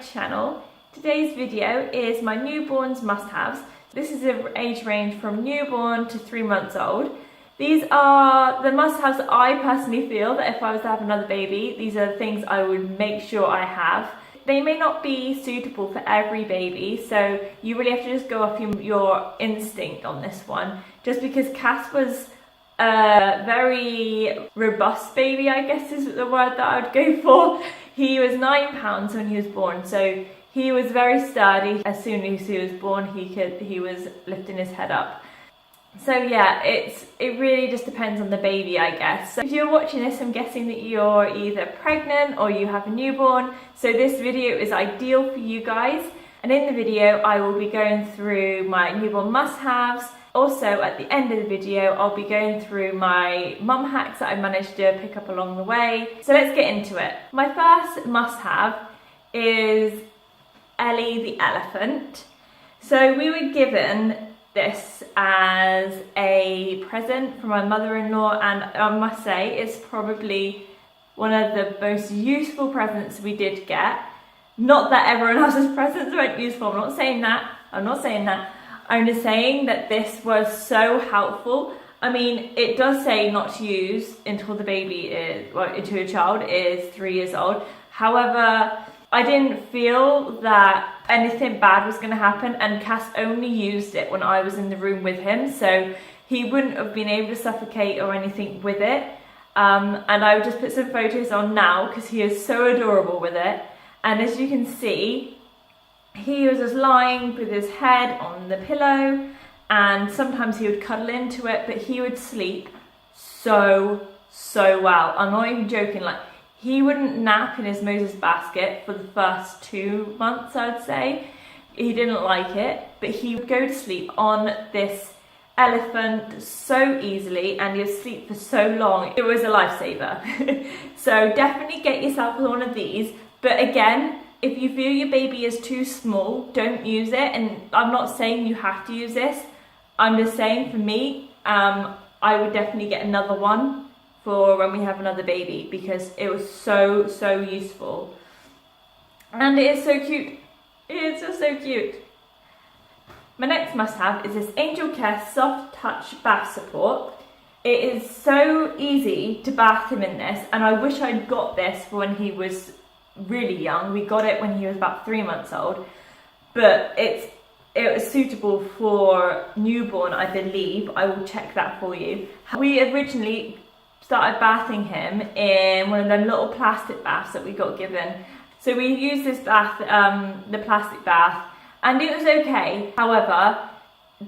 channel. Today's video is my newborn's must-haves. This is an age range from newborn to 3 months old. These are the must-haves that I personally feel that if I was to have another baby, these are the things I would make sure I have. They may not be suitable for every baby, so you really have to just go off your instinct on this one. Just because Cass was a very robust baby, I guess is the word that I would go for. He was 9 pounds when he was born, so he was very sturdy. As soon as he was born, he was lifting his head up. So yeah, it really just depends on the baby, I guess. So if you're watching this, I'm guessing that you're either pregnant or you have a newborn. So this video is ideal for you guys. And in the video, I will be going through my newborn must-haves. Also, at the end of the video, I'll be going through my mum hacks that I managed to pick up along the way. So let's get into it. My first must-have is Eli the Elephant. So we were given this as a present from my mother-in-law, and I must say it's probably one of the most useful presents we did get. Not that everyone else's presents weren't useful, I'm not saying that. I'm just saying that this was so helpful. I mean, it does say not to use until the baby is, well, until your child is 3 years old. However, I didn't feel that anything bad was going to happen, and Cass only used it when I was in the room with him, so he wouldn't have been able to suffocate or anything with it. And I would just put some photos on now because he is so adorable with it. And as you can see, he was just lying with his head on the pillow, and sometimes he would cuddle into it, but he would sleep so well. I'm not even joking. Like, he wouldn't nap in his Moses basket for the first 2 months, I'd say. He didn't like it, but he would go to sleep on this elephant so easily, and he would sleep for so long. It was a lifesaver. So definitely get yourself one of these. But again, if you feel your baby is too small, don't use it. And I'm not saying you have to use this. I'm just saying for me, I would definitely get another one for when we have another baby, because it was so useful. And it is so cute. It is just so cute. My next must-have is this Angelcare Soft Touch Bath Support. It is so easy to bath him in this, and I wish I'd got this for when he was really young. We got it when he was about 3 months old, but it was suitable for newborn, I believe. I will check that for you. We originally started bathing him in one of them little plastic baths that we got given. So we used this bath, the plastic bath, and it was okay. However,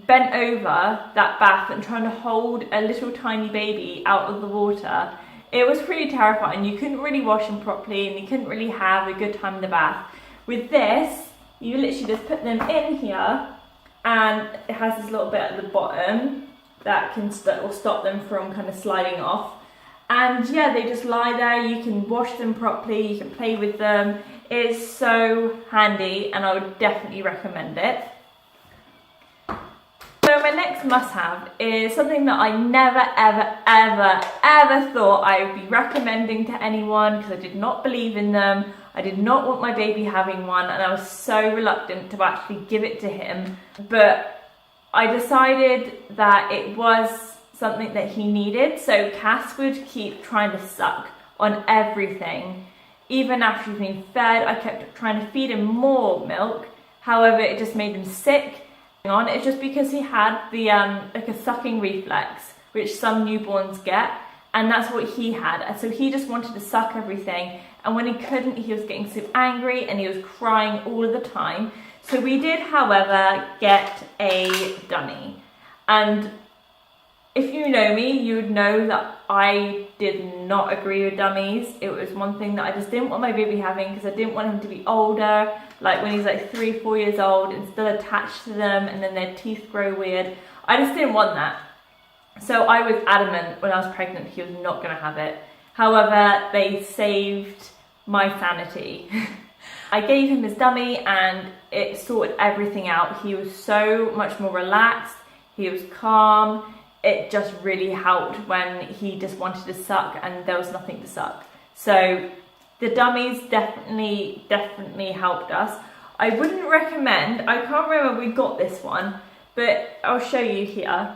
bent over that bath and trying to hold a little tiny baby out of the water, it was pretty terrifying. You couldn't really wash him properly, and you couldn't really have a good time in the bath. With this, you literally just put them in here, and it has this little bit at the bottom that will stop them from kind of sliding off. And yeah, they just lie there. You can wash them properly, you can play with them. It's so handy, and I would definitely recommend it. So my next must-have is something that I never ever thought I would be recommending to anyone, because I did not believe in them. I did not want my baby having one, and I was so reluctant to actually give it to him. But I decided that it was something that he needed. So Cass would keep trying to suck on everything. Even after he's been fed, I kept trying to feed him more milk. However, it just made him sick. It's just because he had the like a sucking reflex, which some newborns get, and that's what he had. And so he just wanted to suck everything, and when he couldn't, he was getting so angry and he was crying all of the time. So we did, however, get a dummy. And if you know me, you would know that I did not agree with dummies. It was one thing that I just didn't want my baby having, because I didn't want him to be older, like when he's like 3-4 years old, and still attached to them, and then their teeth grow weird. I just didn't want that. So I was adamant when I was pregnant he was not going to have it. However, they saved my sanity. I gave him his dummy, and it sorted everything out. He was so much more relaxed. He was calm. It just really helped when he just wanted to suck and there was nothing to suck. So the dummies definitely helped us. I wouldn't recommend, I can't remember we got this one, but I'll show you here.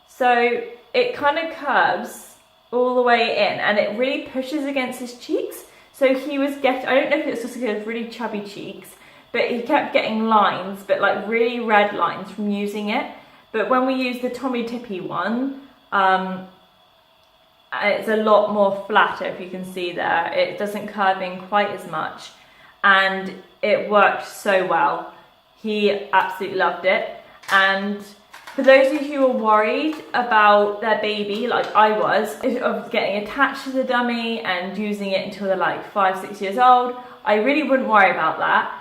So it kind of curves all the way in and it really pushes against his cheeks. So he was getting, I don't know if it's just because he has really chubby cheeks, but he kept getting lines, but like really red lines from using it. But when we use the Tommee Tippee one, it's a lot more flatter, if you can see there. It doesn't curve in quite as much, and it worked so well. He absolutely loved it. And for those of you who are worried about their baby, like I was, of getting attached to the dummy and using it until they're like 5-6 years old, I really wouldn't worry about that.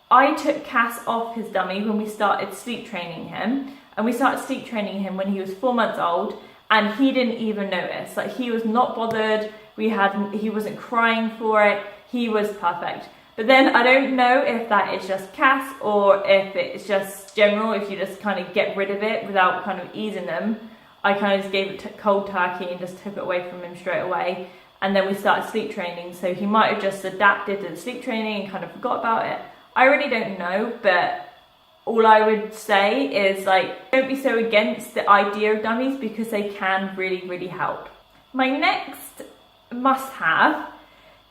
I took Cass off his dummy when we started sleep training him, and we started sleep training him when he was 4 months old, and he didn't even notice. Like, he was not bothered. He wasn't crying for it. He was perfect. But then I don't know if that is just Cass or if it's just general, if you just kind of get rid of it without kind of easing them. I kind of just gave it cold turkey and just took it away from him straight away. And then we started sleep training, so he might have just adapted to the sleep training and kind of forgot about it. I really don't know, but all I would say is, like, don't be so against the idea of dummies because they can really help. My next must-have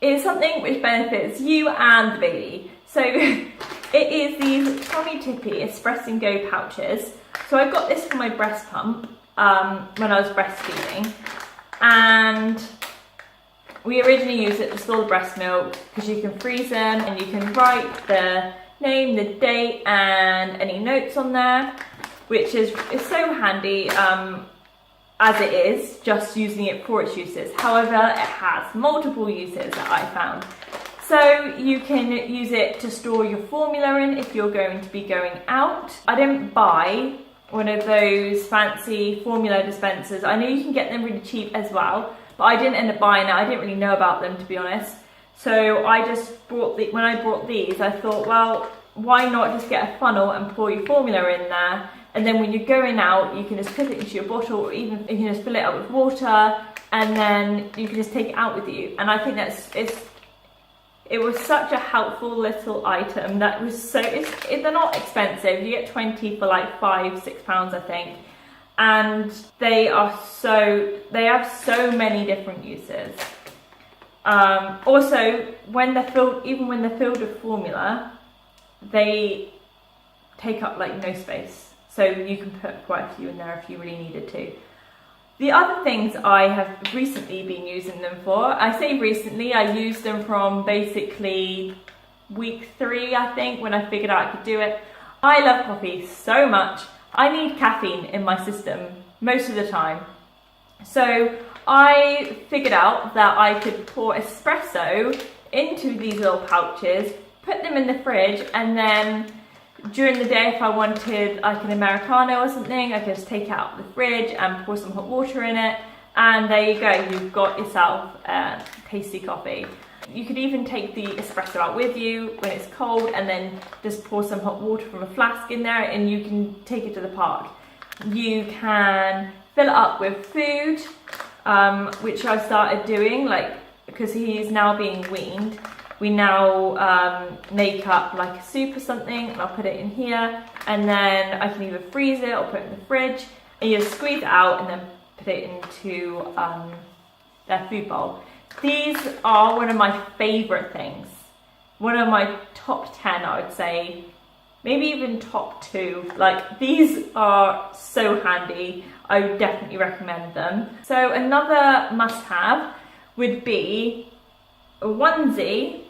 is something which benefits you and the baby. So it is these Tommee Tippee Express and Go pouches. So I got this for my breast pump when I was breastfeeding, and we originally used it to store the breast milk because you can freeze them and you can write the name, the date, and any notes on there, which is so handy as it is just using it for its uses. However, it has multiple uses that I found. So you can use it to store your formula in if you're going to be going out. I didn't buy one of those fancy formula dispensers. I know you can get them really cheap as well, but I didn't end up buying it. I didn't really know about them, to be honest. So I just bought when I bought these, I thought, well, why not just get a funnel and pour your formula in there, and then when you're going out, you can just put it into your bottle, or even you can just fill it up with water, and then you can just take it out with you. And I think it was such a helpful little item that was so, they're not expensive. You get 20 for like £5-6, I think. And they have so many different uses. Also, when they're filled, even when they're filled with formula, they take up like no space. So you can put quite a few in there if you really needed to. The other things I have recently been using them for, I say recently, I used them from basically week 3, I think, when I figured out I could do it. I love coffee so much. I need caffeine in my system most of the time. So I figured out that I could pour espresso into these little pouches, put them in the fridge, and then during the day, if I wanted like an Americano or something, I could just take it out of the fridge and pour some hot water in it, and there you go, you've got yourself a tasty coffee. You could even take the espresso out with you when it's cold and then just pour some hot water from a flask in there, and you can take it to the park. You can fill it up with food, which I've started doing, like, because he's now being weaned. We now make up like a soup or something, and I'll put it in here, and then I can either freeze it or put it in the fridge, and you just squeeze it out and then put it into their food bowl. These are one of my favourite things. One of my top 10, I would say, maybe even top 2. Like, these are so handy. I would definitely recommend them. So another must-have would be a onesie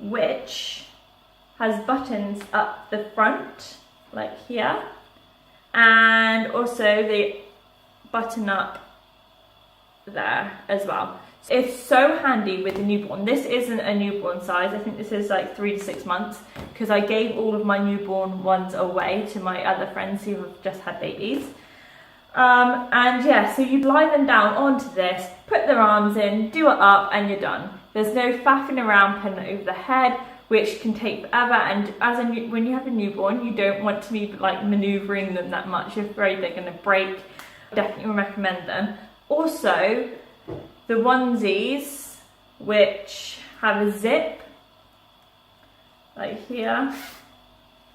which has buttons up the front, like here, and also they button up there as well. It's so handy with the newborn. This isn't a newborn size. I think this is like 3 to 6 months, because I gave all of my newborn ones away to my other friends who have just had babies. And yeah, so you lie them down onto this, put their arms in, do it up, and you're done. There's no faffing around putting it over the head, which can take forever, and when you have a newborn, you don't want to be like manoeuvring them that much. You're afraid they're going to break. Definitely recommend them. Also, the onesies, which have a zip, like here.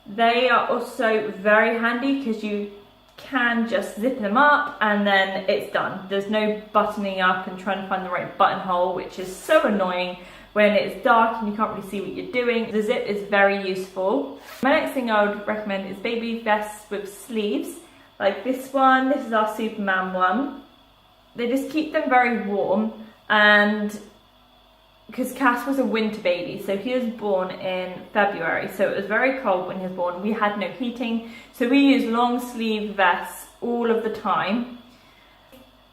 They are also very handy because you can just zip them up and then it's done. There's no buttoning up and trying to find the right buttonhole, which is so annoying when it's dark and you can't really see what you're doing. The zip is very useful. My next thing I would recommend is baby vests with sleeves, like this one. This is our Superman one. They just keep them very warm, and because Cass was a winter baby, so he was born in February, so it was very cold when he was born. We had no heating, so we use long sleeve vests all of the time.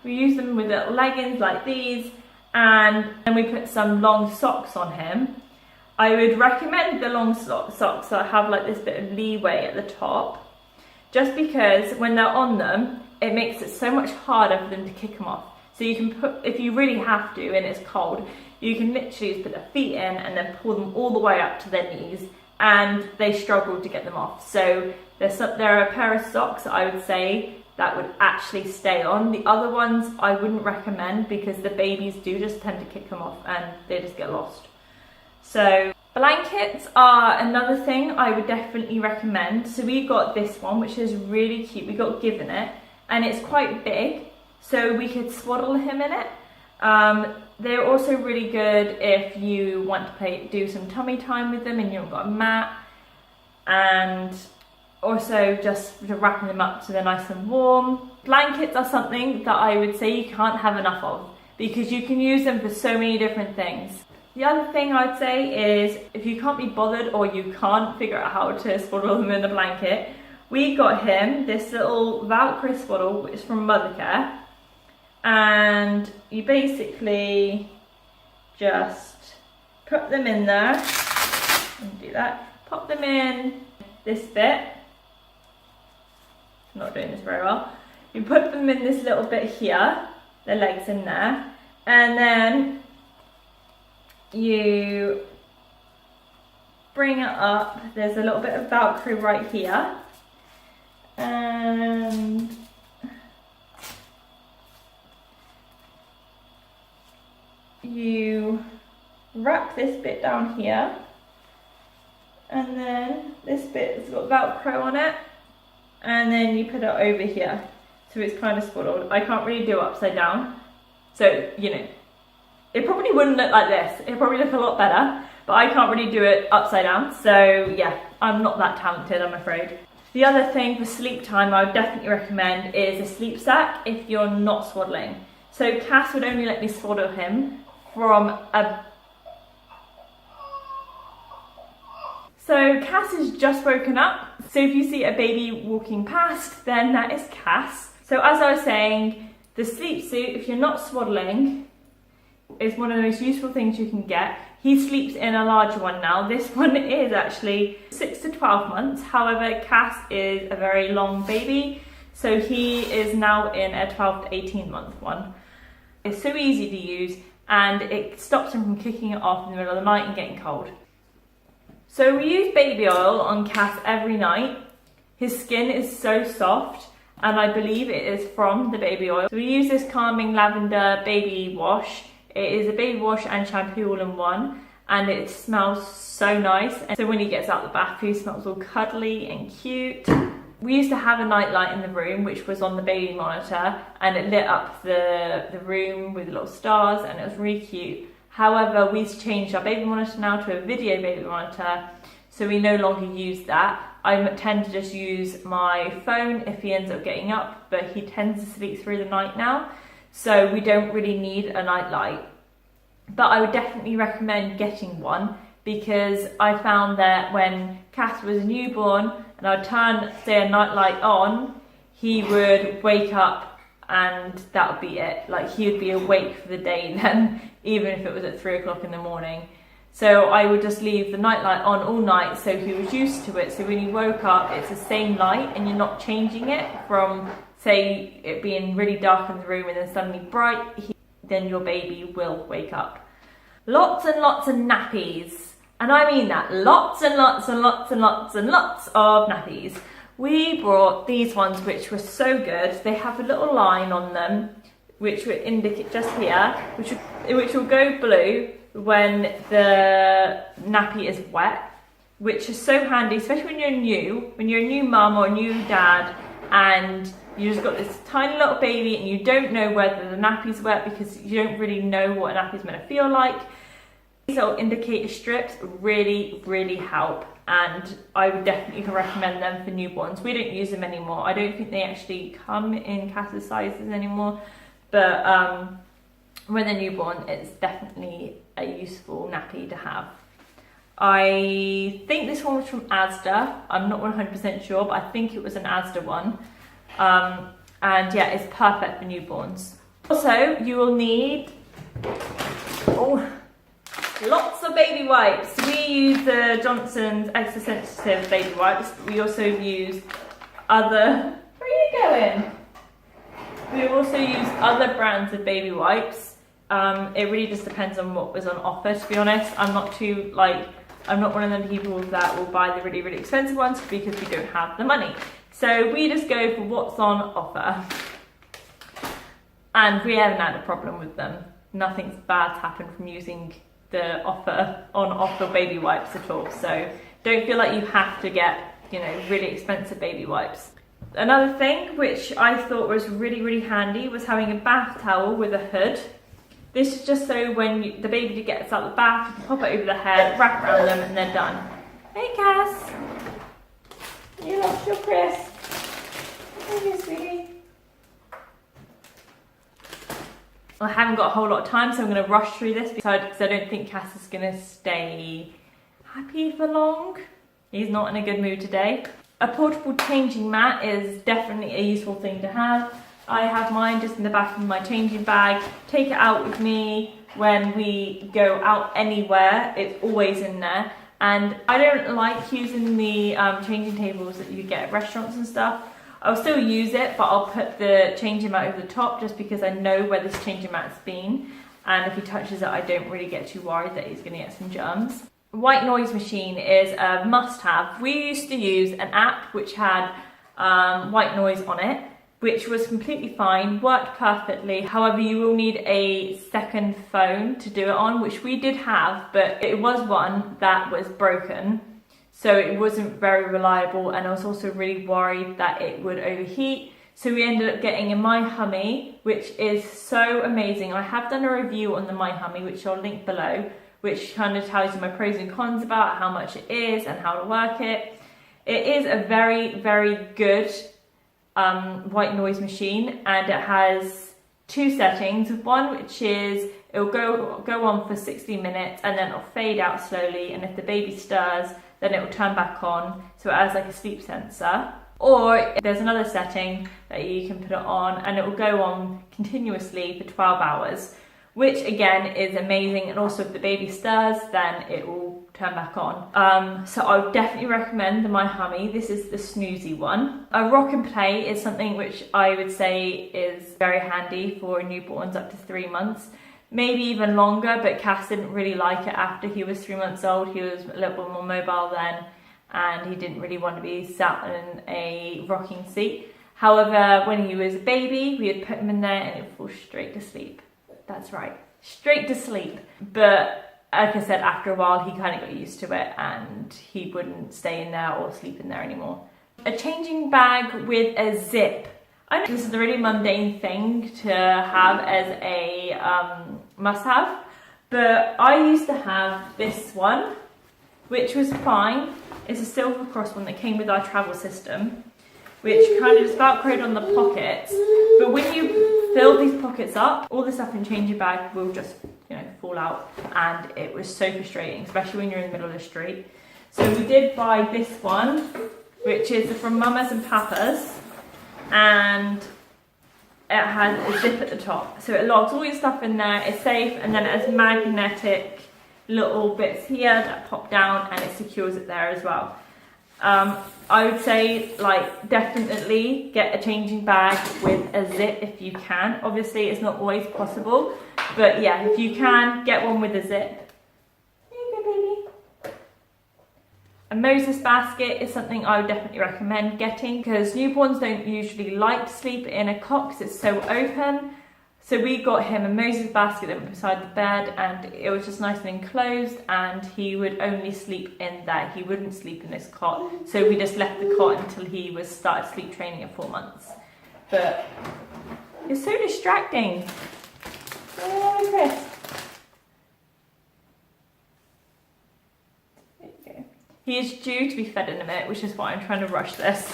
We use them with little leggings like these, and then we put some long socks on him. I would recommend the long socks that have like this bit of leeway at the top, just because when they're on them, it makes it so much harder for them to kick them off. So you can put, if you really have to and it's cold, you can literally just put their feet in and then pull them all the way up to their knees, and they struggle to get them off. So there are a pair of socks I would say that would actually stay on. The other ones I wouldn't recommend because the babies do just tend to kick them off and they just get lost. So blankets are another thing I would definitely recommend. So we got this one, which is really cute. We got given it and it's quite big, so we could swaddle him in it. They're also really good if you want to do some tummy time with them and you haven't got a mat, and also just wrapping them up so they're nice and warm. Blankets are something that I would say you can't have enough of because you can use them for so many different things. The other thing I'd say is if you can't be bothered or you can't figure out how to swaddle them in a blanket, we got him this little Velcro swaddle, which is from Mothercare. And you basically just put them in there and do that. Pop them in this bit. I'm not doing this very well. You put them in this little bit here, the legs in there, and then you bring it up. There's a little bit of Velcro right here, and you wrap this bit down here, and then this bit has got Velcro on it, and then you put it over here, so it's kind of swaddled. I can't really do it upside down, so you know, it probably wouldn't look like this. It'd probably look a lot better, but I can't really do it upside down, so yeah, I'm not that talented, I'm afraid. The other thing for sleep time I would definitely recommend is a sleep sack if you're not swaddling. So Cass would only let me swaddle him from a... So Cass is just woken up. So if you see a baby walking past, then that is Cass. So as I was saying, the sleep suit, if you're not swaddling, is one of the most useful things you can get. He sleeps in a larger one now. This one is actually 6 to 12 months. However, Cass is a very long baby, so he is now in a 12 to 18 month one. It's so easy to use, and it stops him from kicking it off in the middle of the night and getting cold. So we use baby oil on Cass every night. His skin is so soft, and I believe it is from the baby oil. So we use this calming lavender baby wash. It is a baby wash and shampoo all in one, and it smells so nice. And so when he gets out of the bath, he smells all cuddly and cute. We used to have a night light in the room, which was on the baby monitor, and it lit up the room with little stars, and it was really cute. However, we've changed our baby monitor now to a video baby monitor, so we no longer use that. I tend to just use my phone if he ends up getting up, but he tends to sleep through the night now, so we don't really need a night light. But I would definitely recommend getting one, because I found that when Cass was a newborn and I'd turn, say, a night light on, he would wake up and that would be it. Like, he would be awake for the day then, even if it was at 3 o'clock in the morning. So I would just leave the night light on all night, so he was used to it. So when he woke up, it's the same light and you're not changing it from, say, it being really dark in the room and then suddenly bright. Then your baby will wake up. Lots and lots of nappies. And I mean that, lots and lots and lots and lots and lots of nappies. We brought these ones, which were so good. They have a little line on them. which will indicate just here, which will go blue when the nappy is wet, which is so handy, especially when you're a new mum or a new dad, and you just got this tiny little baby and you don't know whether the nappy's wet because you don't really know what a nappy's meant to feel like. These little indicator strips really, really help, and I would definitely recommend them for newborns. We don't use them anymore. I don't think they actually come in Cass's sizes anymore, but when they're newborn, it's definitely a useful nappy to have. I think this one was from Asda. I'm not 100% sure, but I think it was an Asda one. And yeah, it's perfect for newborns. Also, you will need lots of baby wipes. We use the Johnson's Extra Sensitive baby wipes, but we also use other... Where are you going? We also use other brands of baby wipes. It really just depends on what was on offer, to be honest. I'm not one of them people that will buy the really, really expensive ones because we don't have the money. So we just go for what's on offer. And we haven't had a problem with them. Nothing's bad's happened from using the on-offer baby wipes at all. So don't feel like you have to get, really expensive baby wipes. Another thing which I thought was really, really handy was having a bath towel with a hood. This is just so when the baby gets out of the bath, you can pop it over the head, wrap around them, and they're done. Hey, Cass. You lost your crisp. Hey, sweetie. I haven't got a whole lot of time, so I'm going to rush through this because I don't think Cass is going to stay happy for long. He's not in a good mood today. A portable changing mat is definitely a useful thing to have. I have mine just in the back of my changing bag. Take it out with me when we go out anywhere. It's always in there. And I don't like using the changing tables that you get at restaurants and stuff. I'll still use it, but I'll put the changing mat over the top just because I know where this changing mat's been. And if he touches it, I don't really get too worried that he's going to get some germs. White noise machine is a must-have. We used to use an app which had white noise on it, which was completely fine, worked perfectly. However, you will need a second phone to do it on, which we did have, but it was one that was broken. So it wasn't very reliable, and I was also really worried that it would overheat. So we ended up getting a My Hummy, which is so amazing. I have done a review on the My Hummy, which I'll link below, which kind of tells you my pros and cons about how much it is and how to work it. It is a very, very good white noise machine, and it has two settings. One which is it'll go on for 60 minutes and then it'll fade out slowly, and if the baby stirs then it will turn back on, so it has like a sleep sensor. Or there's another setting that you can put it on and it will go on continuously for 12 hours, which again is amazing. And also if the baby stirs, then it will turn back on. So I would definitely recommend the My Hummy. This is the snoozy one. A rock and play is something which I would say is very handy for newborns up to 3 months. Maybe even longer, but Cass didn't really like it after he was 3 months old. He was a little bit more mobile then, and he didn't really want to be sat in a rocking seat. However, when he was a baby, we would put him in there and it would fall straight to sleep. That's right, straight to sleep. But like I said, after a while, he kind of got used to it and he wouldn't stay in there or sleep in there anymore. A changing bag with a zip. I know this is a really mundane thing to have as a must-have, but I used to have this one, which was fine. It's a Silver Cross one that came with our travel system, which kind of just velcroed on the pockets. But when you fill these pockets up, all the stuff in changing bag will just, fall out, and it was so frustrating, especially when you're in the middle of the street. So we did buy this one, which is from Mamas and Papas. And it has a zip at the top, so it locks all your stuff in there. It's safe, and then it has magnetic little bits here that pop down, and it secures it there as well. I would say definitely get a changing bag with a zip if you can. Obviously it's not always possible, but yeah, if you can, get one with a zip. A Moses basket is something I would definitely recommend getting, because newborns don't usually like to sleep in a cot because it's so open. So we got him a Moses basket that went beside the bed, and it was just nice and enclosed, and he would only sleep in that. He wouldn't sleep in this cot. So we just left the cot until he was started sleep training at 4 months. But it's so distracting. Oh, Chris. There you go. He is due to be fed in a minute, which is why I'm trying to rush this.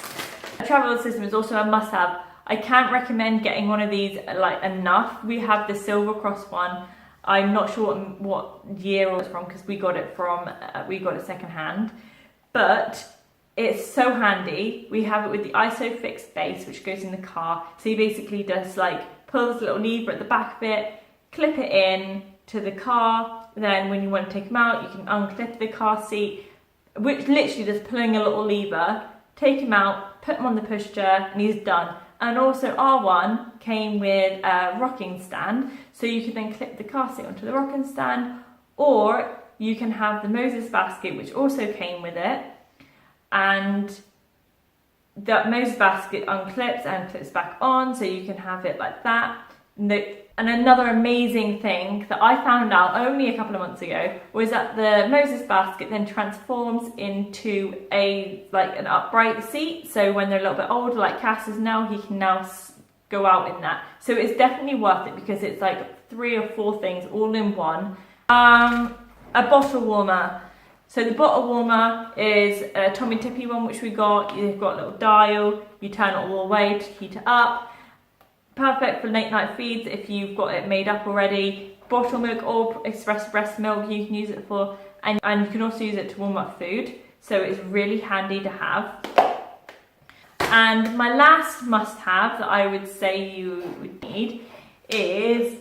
A travel system is also a must-have. I can't recommend getting one of these like enough. We have the Silver Cross one. I'm not sure what year it was from because we got it secondhand, but it's so handy. We have it with the ISOFIX base, which goes in the car. So you basically just like pull this little lever at the back of it, clip it in to the car. Then when you want to take him out, you can unclip the car seat, which literally just pulling a little lever, take him out, put him on the pushchair, and he's done. And also our one came with a rocking stand, so you can then clip the car seat onto the rocking stand, or you can have the Moses basket, which also came with it, and that Moses basket unclips and clips back on, so you can have it like that. And another amazing thing that I found out only a couple of months ago was that the Moses basket then transforms into an upright seat. So when they're a little bit older, like Cass is now, he can now go out in that. So it's definitely worth it because it's like 3 or 4 things all in one. A bottle warmer. So the bottle warmer is a Tommee Tippee one, which we got. You've got a little dial. You turn it all the way to heat it up. Perfect for late night feeds if you've got it made up already. Bottle milk or express breast milk you can use it for, and you can also use it to warm up food. So it's really handy to have. And my last must have that I would say you would need is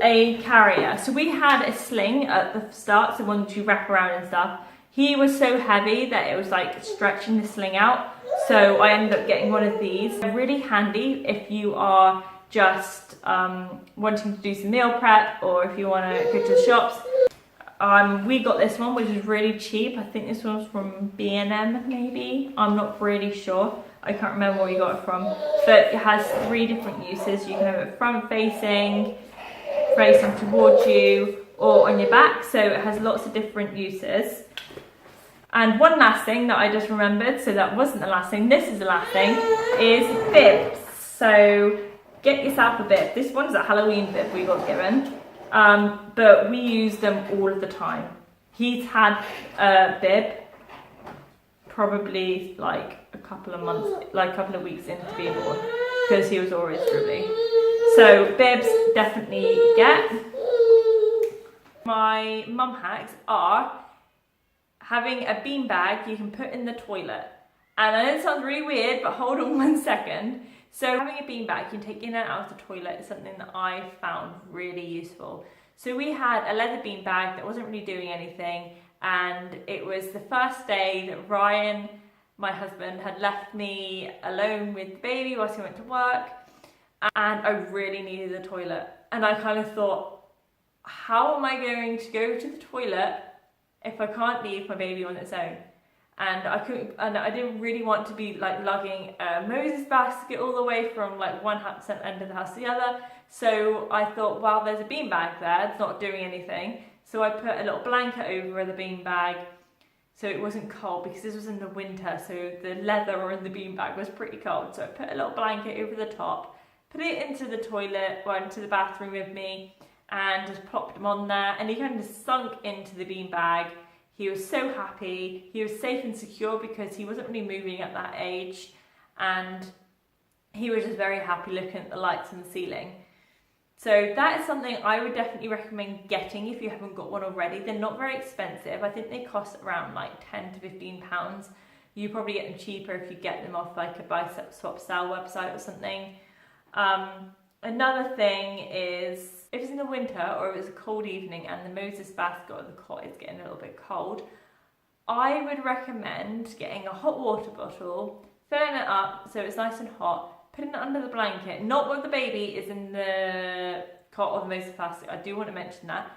a carrier. So we had a sling at the start, so one that you wrap around and stuff. He was so heavy that it was like stretching the sling out. So I ended up getting one of these. They're really handy if you are just wanting to do some meal prep, or if you want to go to the shops. We got this one, which is really cheap. I think this one was from B&M maybe. I'm not really sure. I can't remember where we got it from. But it has 3 different uses. You can have it front facing towards you, or on your back. So it has lots of different uses. And one last thing that I just remembered, so that wasn't the last thing, this is the last thing, is bibs. So get yourself a bib. This one's a Halloween bib we got given, but we use them all of the time. He's had a bib probably like a couple of months, like a couple of weeks into being born, because he was always dribbly. So bibs definitely get. My mum hacks are having a beanbag you can put in the toilet. And I know it sounds really weird, but hold on 1 second. So having a beanbag you can take in and out of the toilet is something that I found really useful. So we had a leather beanbag that wasn't really doing anything, and it was the first day that Ryan, my husband, had left me alone with the baby whilst he went to work, and I really needed the toilet. And I kind of thought, how am I going to go to the toilet if I can't leave my baby on its own? And I didn't really want to be like lugging a Moses basket all the way from like one end of the house to the other. So I thought, well, there's a beanbag there, it's not doing anything. So I put a little blanket over the beanbag so it wasn't cold, because this was in the winter, so the leather in the beanbag was pretty cold. So I put a little blanket over the top, put it into the toilet, or into the bathroom with me, and just plopped him on there, and he kind of sunk into the beanbag. He was so happy. He was safe and secure because he wasn't really moving at that age, and he was just very happy looking at the lights in the ceiling. So that is something I would definitely recommend getting if you haven't got one already. They're not very expensive. I think they cost around like £10 to £15. You probably get them cheaper if you get them off like a buy swap sale website or something. Another thing is, if it's in the winter or if it's a cold evening and the Moses basket or the cot is getting a little bit cold, I would recommend getting a hot water bottle, filling it up so it's nice and hot, putting it under the blanket, not when the baby is in the cot or the Moses basket. I do want to mention that,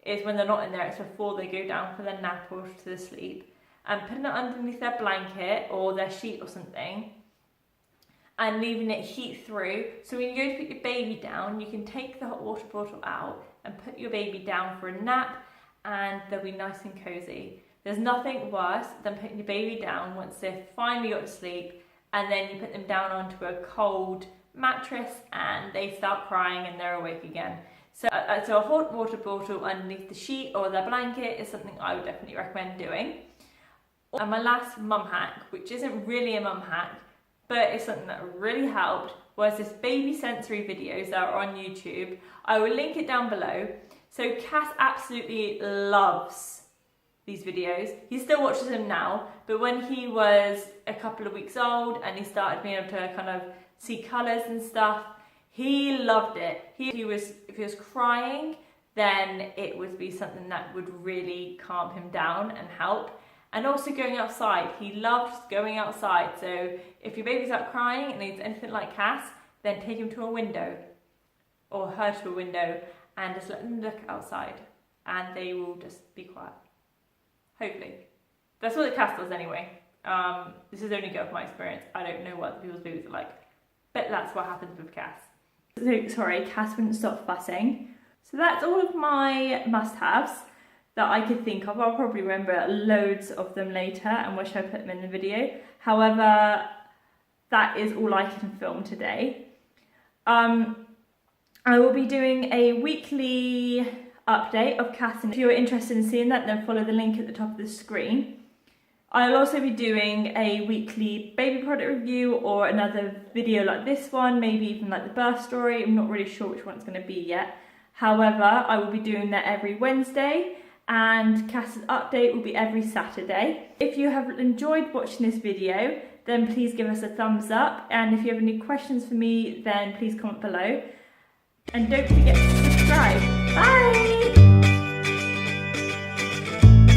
is when they're not in there, it's before they go down for their nap or to the sleep, and putting it underneath their blanket or their sheet or something, and leaving it heat through. So when you go to put your baby down, you can take the hot water bottle out and put your baby down for a nap, and they'll be nice and cozy. There's nothing worse than putting your baby down once they've finally got to sleep, and then you put them down onto a cold mattress and they start crying and they're awake again. So a hot water bottle underneath the sheet or the blanket is something I would definitely recommend doing. And my last mum hack, which isn't really a mum hack, but it's something that really helped, was this baby sensory videos that are on YouTube. I will link it down below. So Cass absolutely loves these videos. He still watches them now, but when he was a couple of weeks old and he started being able to kind of see colours and stuff, he loved it. If he was crying, then it would be something that would really calm him down and help. And also going outside. He loves going outside. So if your baby's out crying and needs anything like Cass, then take him to a window or her to a window and just let them look outside and they will just be quiet. Hopefully. That's what the Cass does anyway. This is only go off my experience. I don't know what people's babies are like, but that's what happens with Cass. So, sorry, Cass wouldn't stop fussing. So that's all of my must-haves that I could think of. I'll probably remember loads of them later and wish I put them in the video. However, that is all I can film today. I will be doing a weekly update of Cass, and if you're interested in seeing that, then follow the link at the top of the screen. I'll also be doing a weekly baby product review or another video like this one, maybe even like the birth story. I'm not really sure which one it's going to be yet. However, I will be doing that every Wednesday, and Cass's update will be every Saturday. If you have enjoyed watching this video, then please give us a thumbs up, and if you have any questions for me, then please comment below. And don't forget to